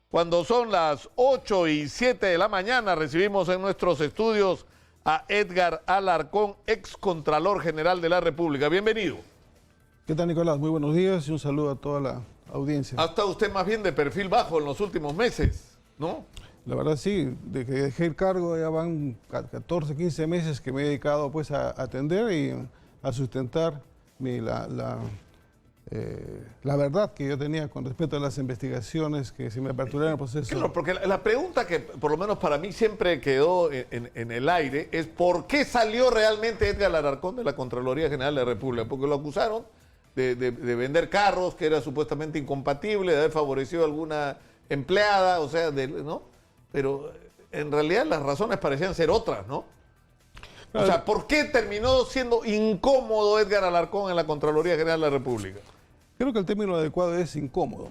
Cuando son las 8:07 de la mañana, recibimos en nuestros estudios a Edgar Alarcón, excontralor general de la República. Bienvenido. ¿Qué tal, Nicolás? Muy buenos días y un saludo a toda la audiencia. Ha estado usted más bien de perfil bajo en los últimos meses, ¿no? La verdad sí, de que dejé el cargo ya van 14, 15 meses que me he dedicado pues a atender y a sustentar la verdad que yo tenía con respecto a las investigaciones que se me aperturaron en el proceso. Claro, porque la pregunta que por lo menos para mí siempre quedó en el aire es ¿por qué salió realmente Edgar Alarcón de la Contraloría General de la República? Porque lo acusaron de vender carros, que era supuestamente incompatible, de haber favorecido a alguna empleada, o sea, ¿no? Pero en realidad las razones parecían ser otras, ¿no? O sea, ¿por qué terminó siendo incómodo Edgar Alarcón en la Contraloría General de la República? Creo que el término adecuado es incómodo.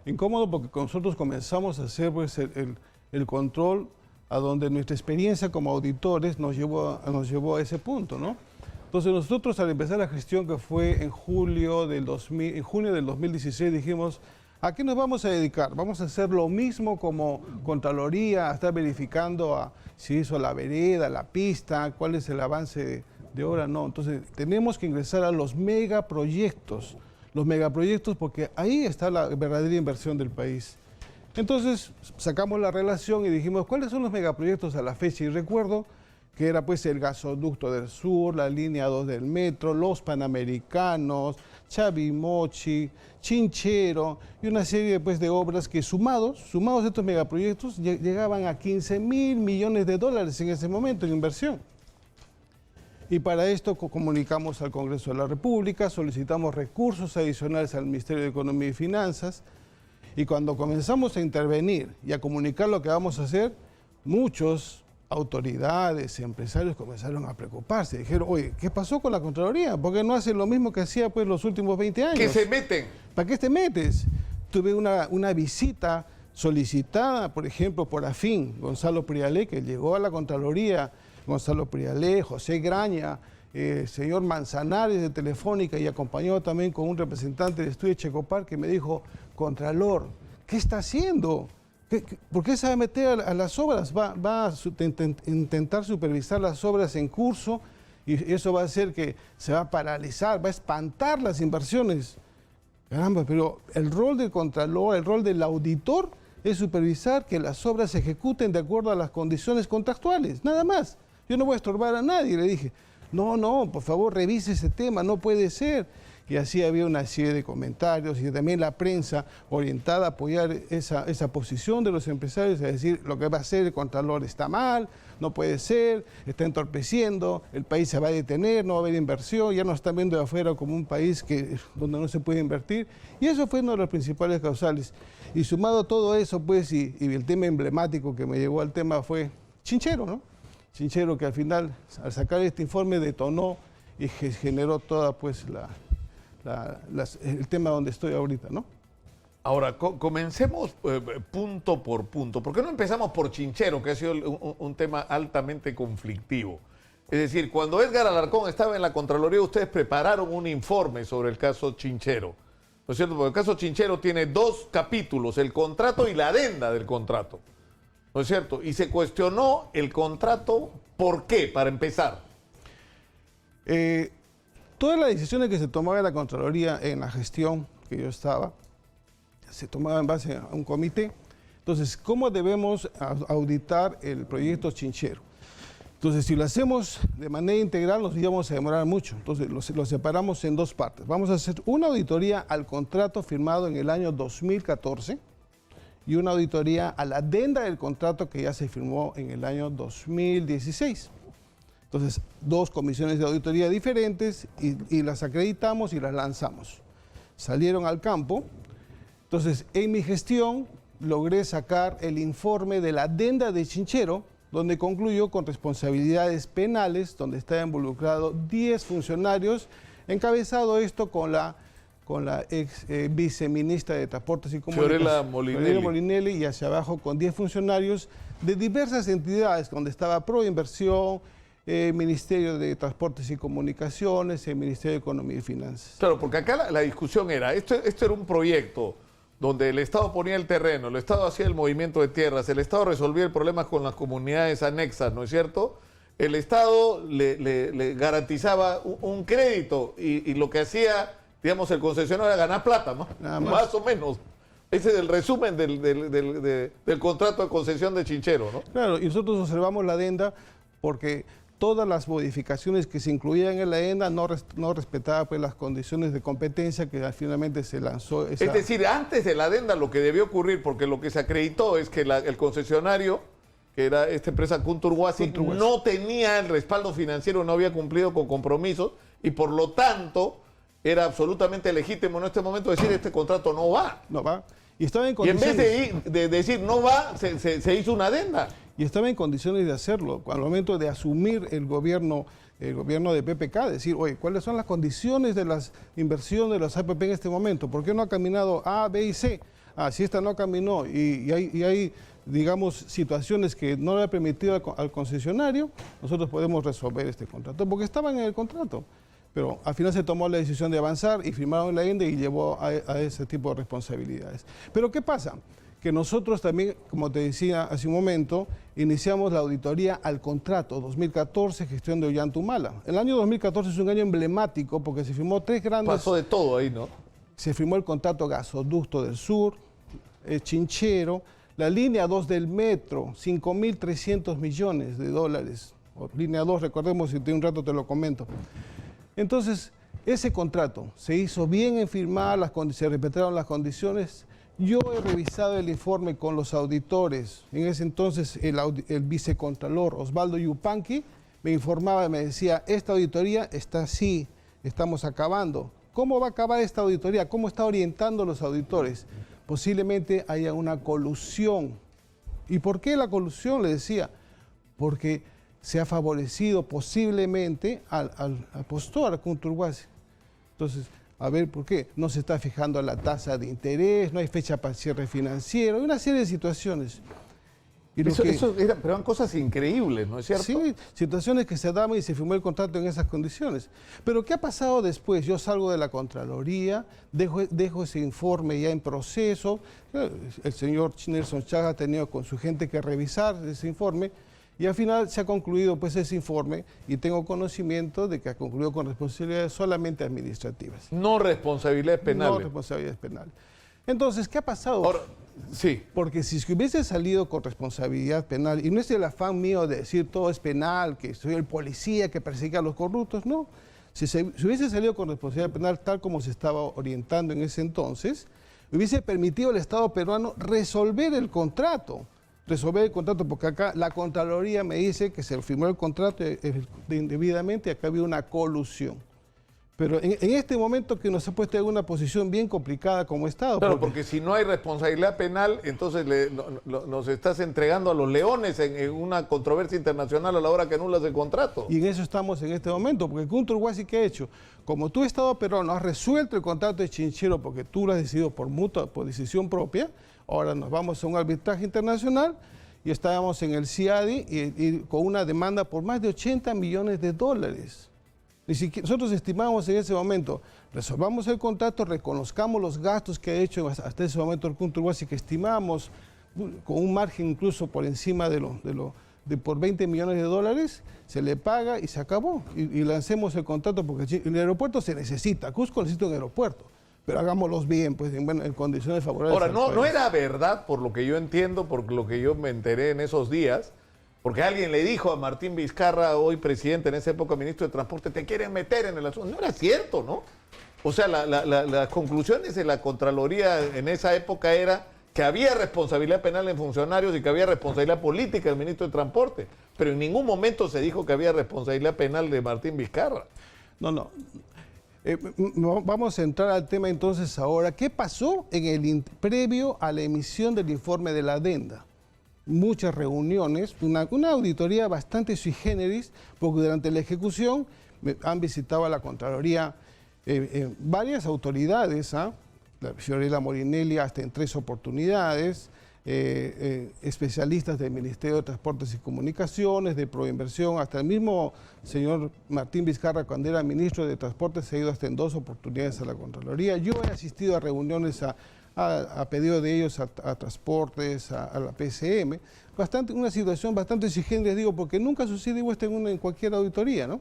Incómodo porque nosotros comenzamos a hacer pues, el control a donde nuestra experiencia como auditores nos llevó a ese punto, ¿no? Entonces nosotros al empezar la gestión que fue en junio del 2016 dijimos, ¿a qué nos vamos a dedicar? Vamos a hacer lo mismo como Contraloría, a estar verificando si hizo la vereda, la pista, cuál es el avance de obra, no. Entonces tenemos que ingresar a los megaproyectos porque ahí está la verdadera inversión del país. Entonces sacamos la relación y dijimos, ¿cuáles son los megaproyectos a la fecha? Y recuerdo que era pues el gasoducto del sur, la línea 2 del metro, los Panamericanos, Chavimochi, Chinchero y una serie pues, de obras que sumados estos megaproyectos llegaban a 15.000 millones de dólares en ese momento en inversión. Y para esto comunicamos al Congreso de la República, solicitamos recursos adicionales al Ministerio de Economía y Finanzas y cuando comenzamos a intervenir y a comunicar lo que vamos a hacer, muchos autoridades, empresarios comenzaron a preocuparse. Dijeron, oye, ¿qué pasó con la Contraloría? ¿Por qué no hacen lo mismo que hacía pues, los últimos 20 años? ¿Qué se meten? ¿Para qué te metes? Tuve una visita solicitada, por ejemplo, por Afín, Gonzalo Prialé, que llegó a la Contraloría, Gonzalo Prialé, José Graña, señor Manzanares de Telefónica y acompañado también con un representante de Estudio Checopar que me dijo, Contralor, ¿qué está haciendo? ¿Por qué se va a meter a las obras? Va a intentar supervisar las obras en curso y eso va a hacer que se va a paralizar, va a espantar las inversiones. Caramba, pero el rol del Contralor, el rol del auditor es supervisar que las obras se ejecuten de acuerdo a las condiciones contractuales, nada más. Yo no voy a estorbar a nadie, le dije. No, por favor, revise ese tema, no puede ser. Y así había una serie de comentarios y también la prensa orientada a apoyar esa posición de los empresarios, es decir, lo que va a hacer el Contralor está mal, no puede ser, está entorpeciendo, el país se va a detener, no va a haber inversión, ya nos están viendo de afuera como un país donde no se puede invertir. Y eso fue uno de los principales causales. Y sumado a todo eso, pues, y el tema emblemático que me llevó al tema fue Chinchero, ¿no? Chinchero que al final, al sacar este informe, detonó y generó toda, pues, el tema donde estoy ahorita, ¿no? Ahora, comencemos punto por punto. ¿Por qué no empezamos por Chinchero, que ha sido un tema altamente conflictivo? Es decir, cuando Edgar Alarcón estaba en la Contraloría, ustedes prepararon un informe sobre el caso Chinchero. ¿No es cierto? Porque el caso Chinchero tiene 2 capítulos, el contrato y la adenda del contrato. ¿No es cierto? Y se cuestionó el contrato, ¿por qué? Para empezar. Todas las decisiones que se tomaban en la Contraloría en la gestión que yo estaba, se tomaban en base a un comité. Entonces, ¿cómo debemos auditar el proyecto Chinchero? Entonces, si lo hacemos de manera integral, nos íbamos a demorar mucho. Entonces, lo separamos en 2 partes. Vamos a hacer una auditoría al contrato firmado en el año 2014 y una auditoría a la adenda del contrato que ya se firmó en el año 2016. Entonces, 2 comisiones de auditoría diferentes y las acreditamos y las lanzamos. Salieron al campo. Entonces, en mi gestión logré sacar el informe de la adenda de Chinchero, donde concluyó con responsabilidades penales, donde está involucrado 10 funcionarios, encabezado esto con la ex viceministra de Transportes y Comunicaciones, Fiorella Molinelli, y hacia abajo con 10 funcionarios de diversas entidades, donde estaba Proinversión, Ministerio de Transportes y Comunicaciones, el Ministerio de Economía y Finanzas. Claro, porque acá la discusión era, esto era un proyecto donde el Estado ponía el terreno, el Estado hacía el movimiento de tierras, el Estado resolvía el problema con las comunidades anexas, ¿no es cierto? El Estado le garantizaba un crédito y lo que hacía, digamos, el concesionario era ganar plata, ¿no? Nada más. Más o menos. Ese es el resumen del contrato de concesión de Chinchero, ¿no? Claro, y nosotros observamos la adenda porque todas las modificaciones que se incluían en la adenda no respetaban pues, las condiciones de competencia que finalmente se lanzó. Es decir, antes de la adenda lo que debió ocurrir, porque lo que se acreditó es que el concesionario, que era esta empresa Kunturhuasi, no tenía el respaldo financiero, no había cumplido con compromisos y por lo tanto era absolutamente legítimo en este momento decir este contrato no va. No va. Y estaba en Y en condiciones. vez de decir no va, se hizo una adenda. Y estaba en condiciones de hacerlo. Al momento de asumir el gobierno de PPK, decir, oye, ¿cuáles son las condiciones de las inversiones de las APP en este momento? ¿Por qué no ha caminado A, B y C? Si esta no caminó y hay, digamos, situaciones que no le ha permitido al concesionario, nosotros podemos resolver este contrato, porque estaban en el contrato. Pero al final se tomó la decisión de avanzar y firmaron la adenda y llevó a ese tipo de responsabilidades. Pero ¿qué pasa? Que nosotros también, como te decía hace un momento, iniciamos la auditoría al contrato 2014, gestión de Ollantumala. El año 2014 es un año emblemático porque se firmó tres grandes... Pasó de todo ahí, ¿no? Se firmó el contrato Gasoducto del Sur, Chinchero, la línea 2 del metro, 5.300 millones de dólares. O línea 2, recordemos, si de un rato te lo comento. Entonces, ese contrato se hizo bien en firmar, se respetaron las condiciones. Yo he revisado el informe con los auditores. En ese entonces, el vicecontralor Osvaldo Yupanqui me informaba, me decía, esta auditoría está así, estamos acabando. ¿Cómo va a acabar esta auditoría? ¿Cómo está orientando a los auditores? Posiblemente haya una colusión. ¿Y por qué la colusión? Le decía, porque se ha favorecido posiblemente al postor, a Kunturhuasi. Entonces, a ver, ¿por qué? No se está fijando la tasa de interés, no hay fecha para cierre financiero, hay una serie de situaciones. Y pero eran cosas increíbles, ¿no es cierto? Sí, situaciones que se daban y se firmó el contrato en esas condiciones. Pero ¿qué ha pasado después? Yo salgo de la Contraloría, dejo ese informe ya en proceso. El señor Nelson Chaga ha tenido con su gente que revisar ese informe y al final se ha concluido pues ese informe y tengo conocimiento de que ha concluido con responsabilidades solamente administrativas. No responsabilidades penales. No responsabilidades penales. Entonces, ¿qué ha pasado? Ahora, sí. Porque si hubiese salido con responsabilidad penal, y no es el afán mío de decir todo es penal, que soy el policía que persigue a los corruptos, no. Si hubiese salido con responsabilidad penal tal como se estaba orientando en ese entonces, hubiese permitido al Estado peruano resolver el contrato, porque acá la Contraloría me dice que se firmó el contrato indebidamente y acá había una colusión. Pero en este momento que nos ha puesto en una posición bien complicada como Estado. Claro, porque si no hay responsabilidad penal, entonces nos estás entregando a los leones en una controversia internacional a la hora que anulas el contrato. Y en eso estamos en este momento, porque Kunturhuasi, ¿qué ha hecho? Como tú, Estado peruano, has resuelto el contrato de Chinchero porque tú lo has decidido por decisión propia, ahora nos vamos a un arbitraje internacional y estábamos en el CIADI y con una demanda por más de 80 millones de dólares. Nosotros estimamos en ese momento, resolvamos el contrato, reconozcamos los gastos que ha hecho hasta ese momento el Kunturhuasi, que estimamos con un margen incluso por encima por 20 millones de dólares, se le paga y se acabó. Y lancemos el contrato porque el aeropuerto se necesita, Cusco necesita un aeropuerto, pero hagámoslos bien, pues en condiciones favorables. Ahora, no era verdad, por lo que yo entiendo, por lo que yo me enteré en esos días, porque alguien le dijo a Martín Vizcarra, hoy presidente, en esa época ministro de Transporte, te quieren meter en el asunto. No era cierto, ¿no? O sea, las conclusiones de la Contraloría en esa época era que había responsabilidad penal en funcionarios y que había responsabilidad política del ministro de Transporte. Pero en ningún momento se dijo que había responsabilidad penal de Martín Vizcarra. No. Vamos a entrar al tema entonces ahora. ¿Qué pasó previo a la emisión del informe de la adenda? Muchas reuniones, una auditoría bastante sui generis, porque durante la ejecución han visitado a la Contraloría varias autoridades, la Fiorella Morinelli hasta en 3 oportunidades, especialistas del Ministerio de Transportes y Comunicaciones, de Proinversión, hasta el mismo señor Martín Vizcarra, cuando era ministro de Transportes, se ha ido hasta en 2 oportunidades a la Contraloría. Yo he asistido a reuniones a pedido de ellos a Transportes, a la PCM, una situación bastante exigente, digo, porque nunca sucede esto en cualquier auditoría, ¿no?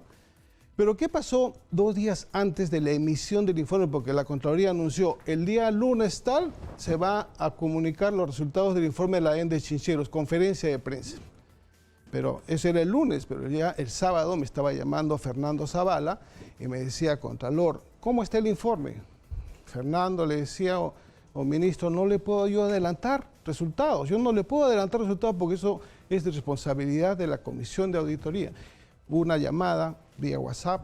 Pero ¿qué pasó 2 días antes de la emisión del informe? Porque la Contraloría anunció el día lunes tal se va a comunicar los resultados del informe de la AENDE de Chincheros, conferencia de prensa. Pero eso era el lunes, pero ya el sábado me estaba llamando Fernando Zavala y me decía, Contralor, ¿cómo está el informe? Fernando le decía, ministro, no le puedo yo adelantar resultados. Yo no le puedo adelantar resultados porque eso es de responsabilidad de la Comisión de Auditoría. Hubo una llamada vía WhatsApp,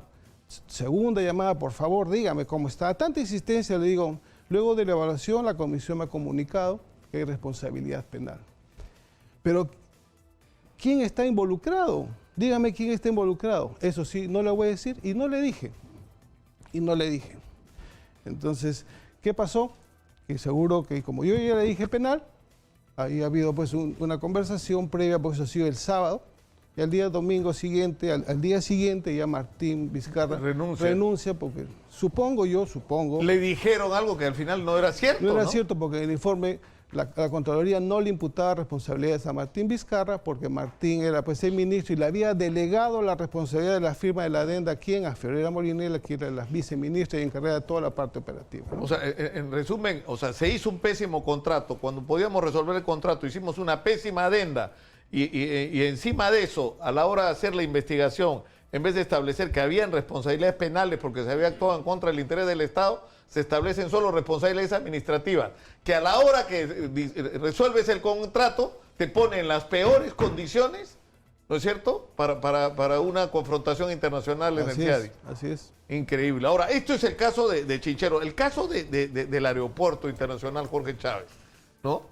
segunda llamada, por favor, dígame cómo está. Tanta insistencia, le digo, luego de la evaluación la comisión me ha comunicado que hay responsabilidad penal. Pero, ¿quién está involucrado? Dígame quién está involucrado. Eso sí, no le voy a decir y no le dije. Entonces, ¿qué pasó? Que seguro que como yo ya le dije penal, ahí ha habido pues una conversación previa, pues eso ha sido el sábado. Y al día domingo siguiente, al día siguiente ya Martín Vizcarra renuncia porque supongo. Le dijeron algo que al final no era cierto, No era cierto porque en el informe la Contraloría no le imputaba responsabilidades a Martín Vizcarra porque Martín era pues el ministro y le había delegado la responsabilidad de la firma de la adenda a Fiorella Molinella, que era la viceministra y encargada de toda la parte operativa, ¿no? O sea, en resumen, se hizo un pésimo contrato. Cuando podíamos resolver el contrato, hicimos una pésima adenda. Y encima de eso, a la hora de hacer la investigación, en vez de establecer que habían responsabilidades penales porque se había actuado en contra del interés del Estado, se establecen solo responsabilidades administrativas, que a la hora que resuelves el contrato, te ponen en las peores condiciones, ¿no es cierto?, para una confrontación internacional en el CIADI. Así es. Increíble. Ahora, esto es el caso de Chinchero, el caso del Aeropuerto Internacional Jorge Chávez, ¿no?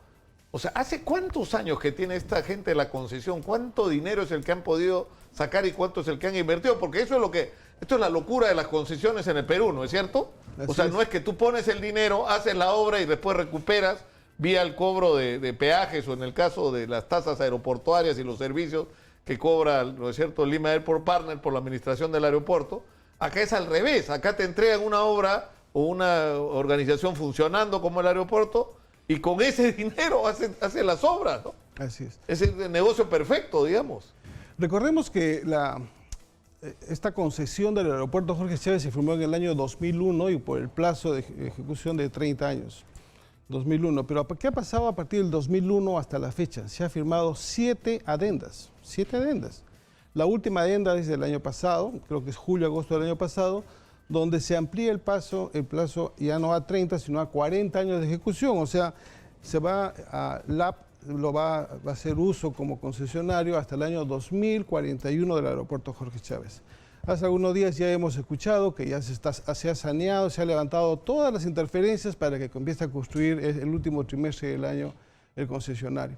O sea, ¿hace cuántos años que tiene esta gente la concesión? ¿Cuánto dinero es el que han podido sacar y cuánto es el que han invertido? Porque esto es la locura de las concesiones en el Perú, ¿no es cierto? O sea, no es que tú pones el dinero, haces la obra y después recuperas vía el cobro de peajes o en el caso de las tasas aeroportuarias y los servicios que cobra, ¿no es cierto?, Lima Airport Partner por la administración del aeropuerto. Acá es al revés, acá te entregan una obra o una organización funcionando como el aeropuerto y con ese dinero hace las obras, ¿no? Así es. Es el negocio perfecto, digamos. Recordemos que esta concesión del aeropuerto Jorge Chávez se firmó en el año 2001 y por el plazo de ejecución de 30 años. 2001. Pero ¿qué ha pasado a partir del 2001 hasta la fecha? Se ha firmado 7 adendas. 7 adendas. La última adenda es del año pasado, creo que es julio-agosto del año pasado, donde se amplía el plazo ya no a 30, sino a 40 años de ejecución. O sea, se va a LAP, va a hacer uso como concesionario hasta el año 2041 del aeropuerto Jorge Chávez. Hace algunos días ya hemos escuchado que ya se ha saneado, se ha levantado todas las interferencias para que comience a construir el último trimestre del año el concesionario.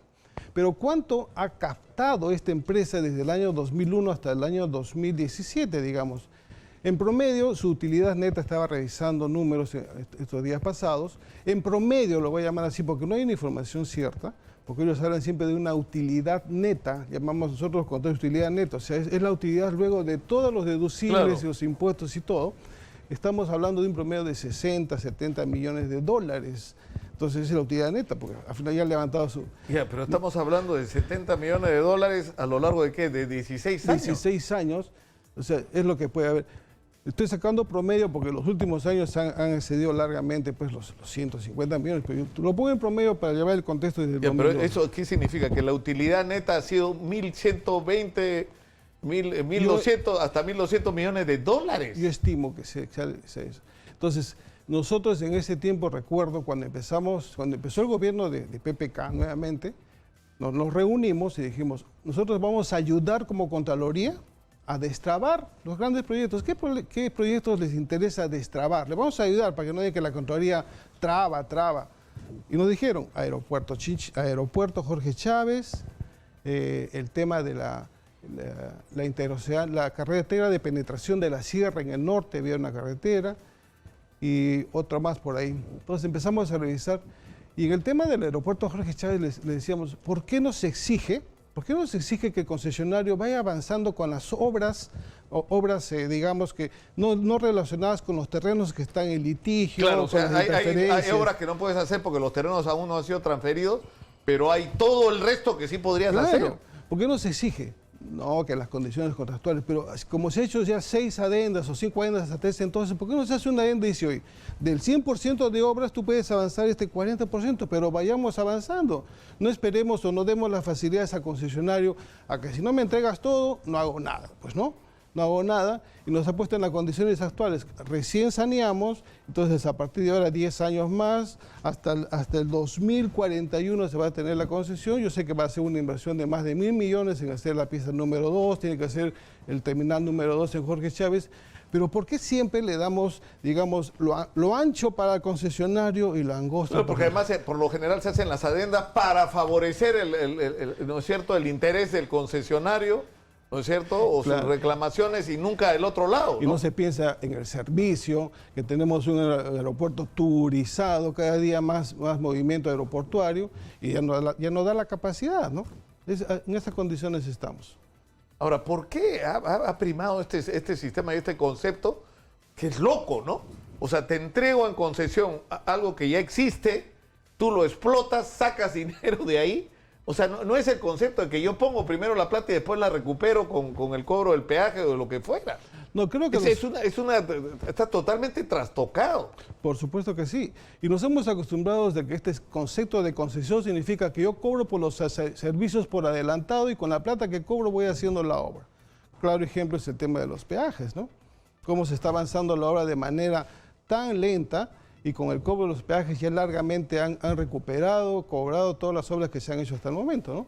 Pero ¿cuánto ha captado esta empresa desde el año 2001 hasta el año 2017, digamos? En promedio, su utilidad neta, estaba revisando números estos días pasados, en promedio, lo voy a llamar así porque no hay una información cierta, porque ellos hablan siempre de una utilidad neta, llamamos nosotros con utilidad neta, o sea, es la utilidad luego de todos los deducibles, claro, y los impuestos y todo. Estamos hablando de un promedio de 60, 70 millones de dólares. Entonces es la utilidad neta, porque al final ya han levantado su... Ya, pero estamos hablando de 70 millones de dólares a lo largo de ¿qué? De 16 años. 16 años, o sea, es lo que puede haber. Estoy sacando promedio porque los últimos años han excedido largamente pues, los 150 millones, pero yo lo pongo en promedio para llevar el contexto desde el 2002. Pero ¿eso qué significa? Que la utilidad neta ha sido 1.120, 1.200, hasta 1.200 millones de dólares. Yo estimo que sea eso. Entonces, nosotros en ese tiempo, recuerdo, cuando empezó el gobierno de PPK nuevamente, nos reunimos y dijimos, nosotros vamos a ayudar como Contraloría a destrabar los grandes proyectos. ¿Qué proyectos les interesa destrabar? Les vamos a ayudar para que no digan que la Contraloría traba. Y nos dijeron, aeropuerto Jorge Chávez, el tema de la interoceánica, la carretera de penetración de la sierra en el norte, había una carretera, y otra más por ahí. Entonces empezamos a revisar Y en el tema del aeropuerto Jorge Chávez le decíamos, ¿por qué no se exige que el concesionario vaya avanzando con las obras, digamos que no relacionadas con los terrenos que están en litigio? Claro, o sea, con las hay obras que no puedes hacer porque los terrenos aún no han sido transferidos, pero hay todo el resto que sí podrías hacer. ¿Por qué no se exige? No, que las condiciones contractuales, pero como se ha hecho ya 6 adendas o 5 adendas hasta ese entonces, ¿por qué no se hace una adenda y dice hoy, del 100% de obras tú puedes avanzar 40%, pero vayamos avanzando? No esperemos o no demos las facilidades al concesionario a que si no me entregas todo, no hago nada, pues no hago nada, y nos ha puesto en las condiciones actuales. Recién saneamos, entonces a partir de ahora 10 años más, hasta el 2041 se va a tener la concesión. Yo sé que va a ser una inversión de más de 1.000 millones en hacer la pieza número 2, tiene que hacer el terminal número 2 en Jorge Chávez, pero ¿por qué siempre le damos, digamos, lo ancho para el concesionario y lo angosto? Claro, porque además por lo general se hacen las adendas para favorecer ¿no es cierto?, el interés del concesionario, ¿no es cierto? O claro, sus reclamaciones, y nunca del otro lado, ¿no? Y no se piensa en el servicio, que tenemos un aeropuerto turizado, cada día más movimiento aeroportuario, y ya no da la capacidad, ¿no? En esas condiciones estamos. Ahora, ¿por qué ha primado este sistema y este concepto que es loco, ¿no? O sea, te entrego en concesión algo que ya existe, tú lo explotas, sacas dinero de ahí. O sea, no es el concepto de que yo pongo primero la plata y después la recupero con el cobro del peaje o de lo que fuera. No, creo que está totalmente trastocado. Por supuesto que sí. Y nos hemos acostumbrado de que este concepto de concesión significa que yo cobro por los servicios por adelantado y con la plata que cobro voy haciendo la obra. Claro ejemplo es el tema de los peajes, ¿no? Cómo se está avanzando la obra de manera tan lenta, y con el cobro de los peajes ya largamente han cobrado todas las obras que se han hecho hasta el momento, ¿no?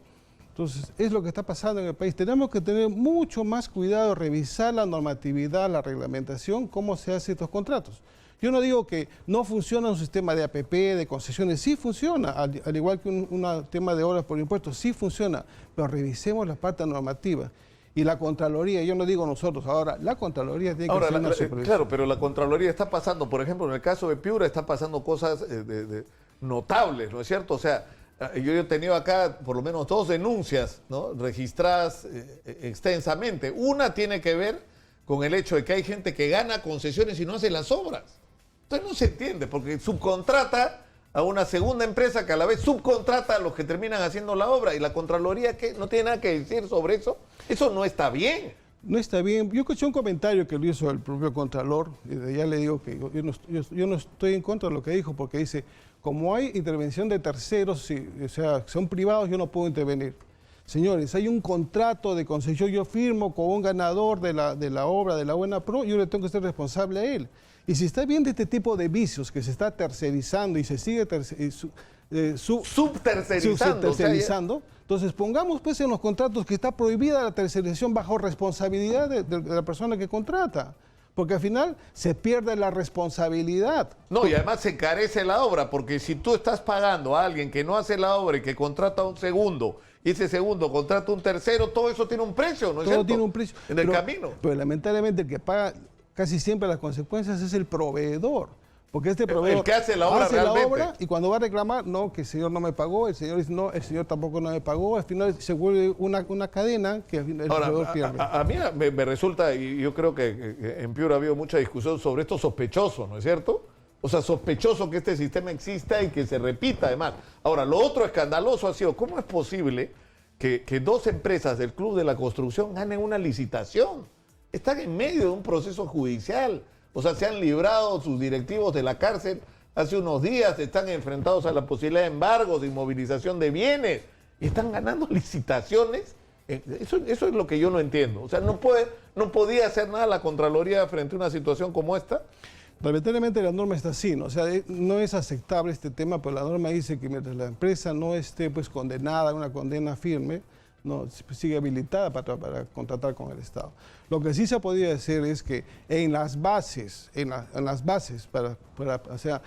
Entonces, es lo que está pasando en el país. Tenemos que tener mucho más cuidado, revisar la normatividad, la reglamentación, cómo se hacen estos contratos. Yo no digo que no funciona un sistema de APP, de concesiones, sí funciona, al igual que un tema de obras por impuestos, sí funciona, pero revisemos la parte normativa. Y la Contraloría, yo no digo nosotros, ahora la Contraloría tiene que hacer una supervisión. Claro, pero la Contraloría está pasando, por ejemplo, en el caso de Piura, está pasando cosas notables, ¿no es cierto? O sea, yo he tenido acá por lo menos 2 denuncias, ¿no?, registradas extensamente. Una tiene que ver con el hecho de que hay gente que gana concesiones y no hace las obras. Entonces no se entiende, porque subcontrata a una segunda empresa que a la vez subcontrata a los que terminan haciendo la obra, y la Contraloría, ¿qué? ¿No tiene nada que decir sobre eso? Eso no está bien. No está bien. Yo escuché un comentario que lo hizo el propio Contralor, y ya le digo que yo no estoy en contra de lo que dijo, porque dice, como hay intervención de terceros, o sea, son privados, yo no puedo intervenir. Señores, hay un contrato de concesión, yo firmo con un ganador de la obra, de la buena pro, yo le tengo que ser responsable a él. Y si está viendo este tipo de vicios que se está tercerizando y se sigue subtercerizando, entonces pongamos pues en los contratos que está prohibida la tercerización bajo responsabilidad de la persona que contrata, porque al final se pierde la responsabilidad. No, y además se encarece la obra, porque si tú estás pagando a alguien que no hace la obra y que contrata a un segundo, y ese segundo contrata a un tercero, todo eso tiene un precio, ¿no es cierto? Todo tiene un precio. En el camino. Pero lamentablemente el que paga casi siempre las consecuencias es el proveedor. Porque este proveedor el que hace la obra realmente. Y cuando va a reclamar, no, que el señor no me pagó, el señor dice, no, el señor tampoco no me pagó, al final se vuelve una cadena que el proveedor pierde. A mí me resulta, y yo creo que en Piura ha habido mucha discusión sobre esto sospechoso, ¿no es cierto? O sea, sospechoso que este sistema exista y que se repita además. Ahora, lo otro escandaloso ha sido, ¿cómo es posible que 2 empresas del Club de la Construcción ganen una licitación? Están en medio de un proceso judicial. O sea, se han librado sus directivos de la cárcel hace unos días, están enfrentados a la posibilidad de embargos, de inmovilización de bienes, y están ganando licitaciones. Eso es lo que yo no entiendo. O sea, no podía hacer nada la Contraloría frente a una situación como esta. Lamentablemente la norma está así, ¿no? O sea, no es aceptable este tema, pero la norma dice que mientras la empresa no esté pues condenada, una condena firme, no sigue habilitada para contratar con el Estado. Lo que sí se podía hacer es que en las bases, o sea,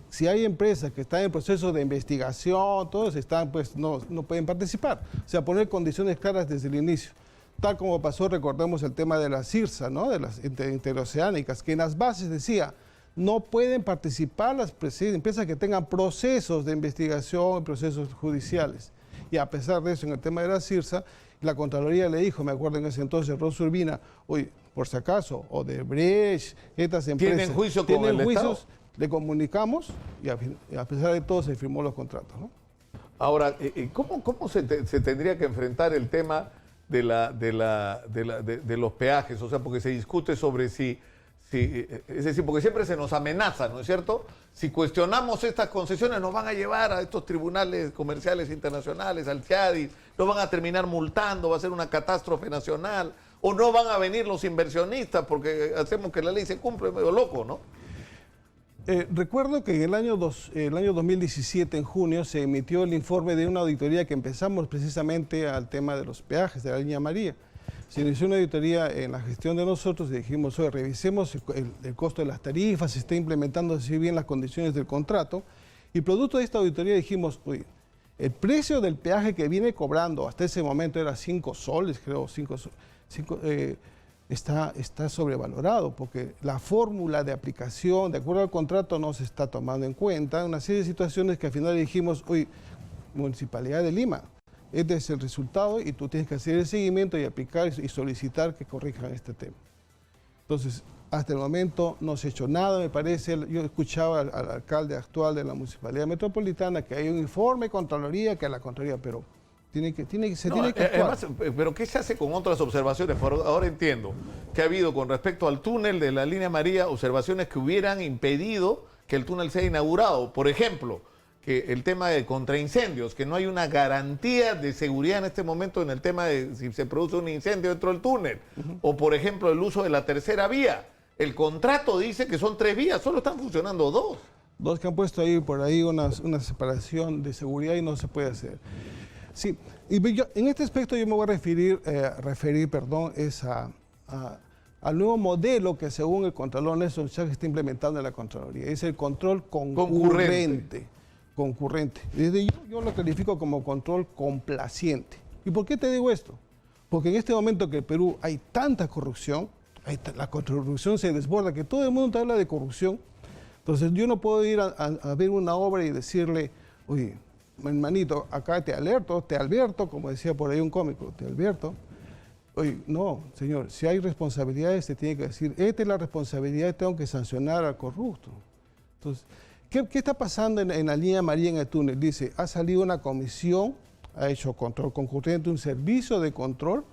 si hay empresas que están en proceso de investigación, todos están, pues no pueden participar. O sea, poner condiciones claras desde el inicio. Tal como pasó, recordemos el tema de la CIRSA, ¿no?, de las interoceánicas, que en las bases decía, no pueden participar las empresas que tengan procesos de investigación, procesos judiciales. Y a pesar de eso, en el tema de la CIRSA, la Contraloría le dijo, me acuerdo en ese entonces, Rosa Urbina, oye, por si acaso, Odebrecht, estas empresas... ¿Tienen juicio con el Estado? Le comunicamos y a pesar de todo se firmó los contratos, ¿no? Ahora, ¿cómo se tendría que enfrentar el tema de los peajes? O sea, porque se discute sobre si, es decir, porque siempre se nos amenaza, ¿no es cierto? Si cuestionamos estas concesiones nos van a llevar a estos tribunales comerciales internacionales, al CIADI, nos van a terminar multando, va a ser una catástrofe nacional, o no van a venir los inversionistas porque hacemos que la ley se cumpla, medio loco, ¿no? Recuerdo que en el año 2017, en junio, se emitió el informe de una auditoría que empezamos precisamente al tema de los peajes de la línea María. Se inició una auditoría en la gestión de nosotros y dijimos, oye, revisemos el costo de las tarifas, se está implementando así bien las condiciones del contrato. Y producto de esta auditoría dijimos, oye, el precio del peaje que viene cobrando hasta ese momento era 5 soles, creo, 5 soles. Está sobrevalorado porque la fórmula de aplicación, de acuerdo al contrato, no se está tomando en cuenta. Una serie de situaciones que al final dijimos, oye, Municipalidad de Lima, este es el resultado y tú tienes que hacer el seguimiento y aplicar y solicitar que corrijan este tema. Entonces, hasta el momento no se ha hecho nada, me parece. Yo escuchaba al alcalde actual de la Municipalidad Metropolitana que hay un informe de Contraloría, que la Contraloría, pero... se tiene que actuar. Además, pero ¿qué se hace con otras observaciones? Ahora entiendo que ha habido con respecto al túnel de la línea María observaciones que hubieran impedido que el túnel sea inaugurado. Por ejemplo, que el tema de contraincendios, que no hay una garantía de seguridad en este momento en el tema de si se produce un incendio dentro del túnel. O por ejemplo, el uso de la tercera vía. El contrato dice que son 3 vías, solo están funcionando 2. 2 que han puesto ahí por ahí una separación de seguridad y no se puede hacer. Sí, y en este aspecto yo me voy a referir al nuevo modelo que según el Contralor Nelson Chávez está implementando en la Contraloría. Es el control concurrente. Yo lo califico como control complaciente. ¿Y por qué te digo esto? Porque en este momento que en Perú hay tanta corrupción, la corrupción se desborda, que todo el mundo te habla de corrupción. Entonces yo no puedo ir a ver una obra y decirle, oye, hermanito, acá te advierto, como decía por ahí un cómico, te advierto. Oye, no, señor, si hay responsabilidades, se tiene que decir, esta es la responsabilidad, tengo que sancionar al corrupto. Entonces, ¿qué está pasando en la línea María en el túnel? Dice, ha salido una comisión, ha hecho control concurrente, un servicio de control,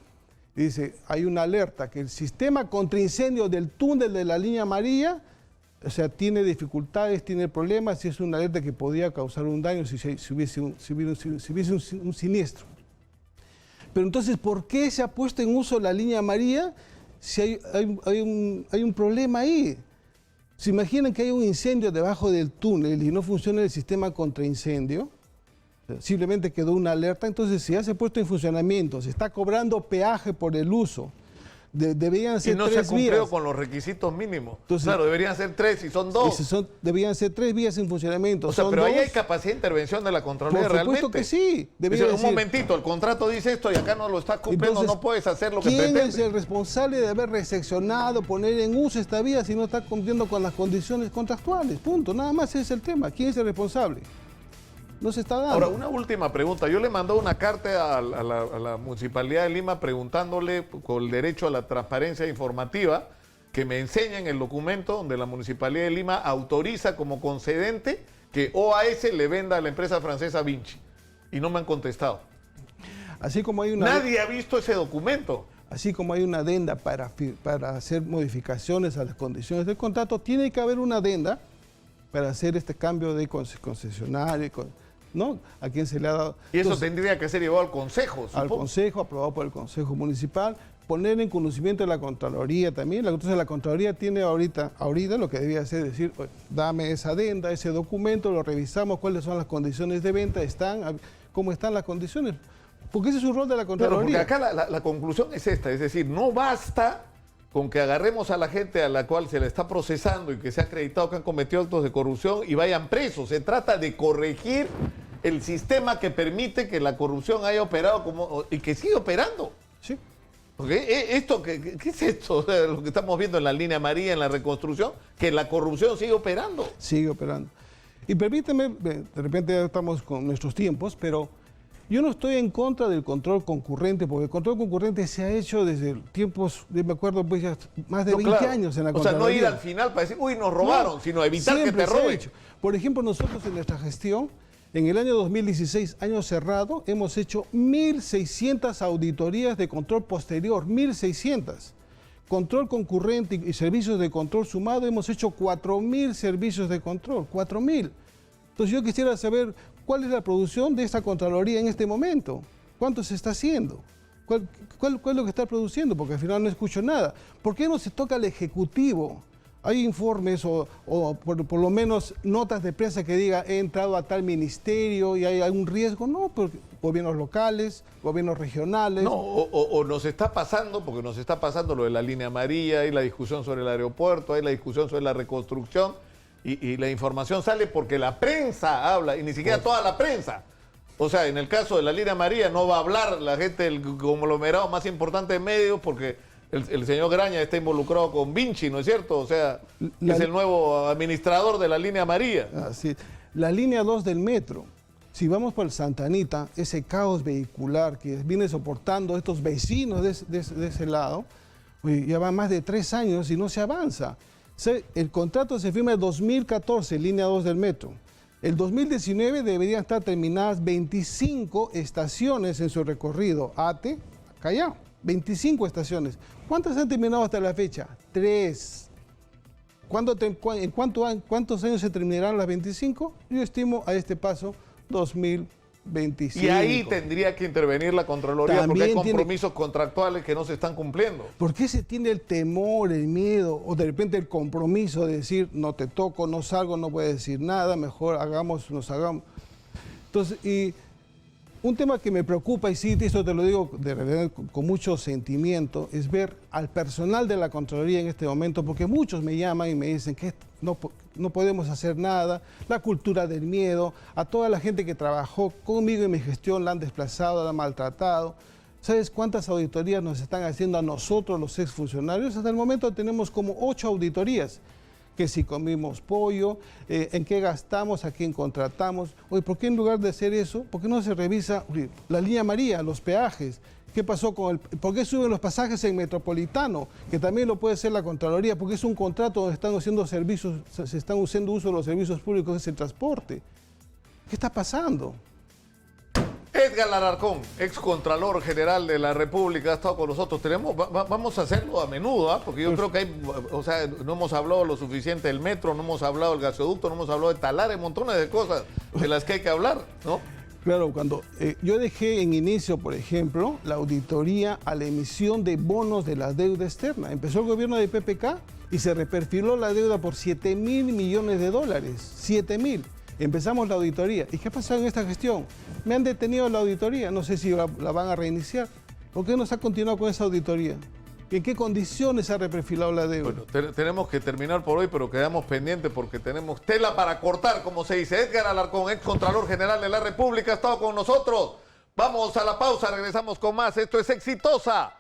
y dice, hay una alerta que el sistema contra incendios del túnel de la línea María, o sea, tiene dificultades, tiene problemas, y es una alerta que podría causar un daño si hubiese un siniestro. Pero entonces, ¿por qué se ha puesto en uso la línea María si hay un problema ahí? ¿Se imaginan que hay un incendio debajo del túnel y no funciona el sistema contra incendio? Simplemente quedó una alerta. Entonces, si ya se ha puesto en funcionamiento, se está cobrando peaje por el uso, deberían ser 3 vías. Y no se ha cumplido con los requisitos mínimos. Entonces, claro, deberían ser 3 y son 2. Deberían ser 3 vías en funcionamiento. O sea, pero ahí hay capacidad de intervención de la Contraloría realmente. Por supuesto que sí. Un momentito, el contrato dice esto y acá no lo estás cumpliendo, entonces, no puedes hacer lo que ¿quién pretendes? es el responsable de haber reseccionado, poner en uso esta vía si no está cumpliendo con las condiciones contractuales? Punto. Nada más ese es el tema. ¿Quién es el responsable? No se está dando. Ahora, una última pregunta. Yo le mandé una carta a la Municipalidad de Lima preguntándole con el derecho a la transparencia informativa que me enseñen el documento donde la Municipalidad de Lima autoriza como concedente que OAS le venda a la empresa francesa Vinci. Y no me han contestado. Así como hay Nadie ha visto ese documento. Así como hay una adenda para hacer modificaciones a las condiciones del contrato, tiene que haber una adenda para hacer este cambio de concesionario, ¿no? ¿A quién se le ha dado? Y eso tendría que ser llevado al Consejo, supongo. Al Consejo, aprobado por el Consejo Municipal, poner en conocimiento de la Contraloría también. Entonces la Contraloría tiene ahorita lo que debía hacer es decir, dame esa adenda, ese documento, lo revisamos, cuáles son las condiciones de venta, cómo están las condiciones. Porque ese es su rol de la Contraloría. Claro, porque acá la conclusión es esta, es decir, no basta con que agarremos a la gente a la cual se le está procesando y que se ha acreditado que han cometido actos de corrupción y vayan presos. Se trata de corregir el sistema que permite que la corrupción haya operado y que sigue operando. Sí. Porque ¿qué es esto? O sea, lo que estamos viendo en la línea amarilla, en la reconstrucción, que la corrupción sigue operando. Sigue operando. Y permíteme, de repente ya estamos con nuestros tiempos, pero yo no estoy en contra del control concurrente, porque el control concurrente se ha hecho desde tiempos, me acuerdo, pues ya más de 20 años en la Contraloría. O sea, no ir al final para decir, uy, nos robaron, sino evitar que te roben. Por ejemplo, nosotros en nuestra gestión, en el año 2016, año cerrado, hemos hecho 1.600 auditorías de control posterior, 1.600. Control concurrente y servicios de control sumado, hemos hecho 4.000 servicios de control, 4.000. Entonces yo quisiera saber cuál es la producción de esta Contraloría en este momento, cuánto se está haciendo, cuál es lo que está produciendo, porque al final no escucho nada. ¿Por qué no se toca al Ejecutivo? Hay informes o por lo menos notas de prensa que diga he entrado a tal ministerio y hay algún riesgo. No, porque gobiernos locales, gobiernos regionales. No, o nos está pasando, porque nos está pasando lo de la línea amarilla, hay la discusión sobre el aeropuerto, hay la discusión sobre la reconstrucción y la información sale porque la prensa habla y ni siquiera toda la prensa. O sea, en el caso de la línea amarilla no va a hablar la gente del conglomerado más importante de medios porque el señor Graña está involucrado con Vinci, ¿no es cierto? O sea, es el nuevo administrador de la línea amarilla. Así, la línea 2 del metro. Si vamos por el Santa Anita, ese caos vehicular que viene soportando estos vecinos de ese lado, ya van más de 3 años y no se avanza. El contrato se firma en 2014, línea 2 del metro. El 2019 deberían estar terminadas 25 estaciones en su recorrido. Ate, Callao, 25 estaciones. ¿Cuántas han terminado hasta la fecha? 3. ¿En cuántos años se terminarán las 25? Yo estimo a este paso 2025. Y ahí tendría que intervenir la Contraloría porque hay compromisos contractuales que no se están cumpliendo. ¿Por qué se tiene el temor, el miedo o de repente el compromiso de decir no te toco, no salgo, no voy a decir nada, mejor nos hagamos? Entonces, y un tema que me preocupa, y sí, esto te lo digo de verdad con mucho sentimiento, es ver al personal de la Contraloría en este momento, porque muchos me llaman y me dicen que no podemos hacer nada, la cultura del miedo, a toda la gente que trabajó conmigo en mi gestión la han desplazado, la han maltratado. ¿Sabes cuántas auditorías nos están haciendo a nosotros, los exfuncionarios? Hasta el momento tenemos como 8 auditorías. Que si comimos pollo, en qué gastamos, a quién contratamos. Oye, ¿por qué en lugar de hacer eso, por qué no se revisa la línea amarilla, los peajes? ¿Qué pasó por qué suben los pasajes en Metropolitano? Que también lo puede hacer la Contraloría, porque es un contrato donde están haciendo servicios, se están haciendo uso de los servicios públicos de ese transporte. ¿Qué está pasando? Edgar Alarcón, ex Contralor General de la República, ha estado con nosotros. Vamos a hacerlo a menudo, porque yo creo que no hemos hablado lo suficiente del metro, no hemos hablado del gasoducto, no hemos hablado de Talar, montones de cosas de las que hay que hablar, ¿no? Claro, cuando yo dejé en inicio, por ejemplo, la auditoría a la emisión de bonos de la deuda externa. Empezó el gobierno de PPK y se reperfiló la deuda por $7.000 millones. 7.000. Empezamos la auditoría. ¿Y qué ha pasado en esta gestión? Me han detenido la auditoría, no sé si la van a reiniciar. ¿Por qué no se ha continuado con esa auditoría? ¿En qué condiciones se ha reperfilado la deuda? Bueno, tenemos que terminar por hoy, pero quedamos pendientes porque tenemos tela para cortar, como se dice. Edgar Alarcón, ex Contralor General de la República, ha estado con nosotros. Vamos a la pausa, regresamos con más. Esto es Exitosa.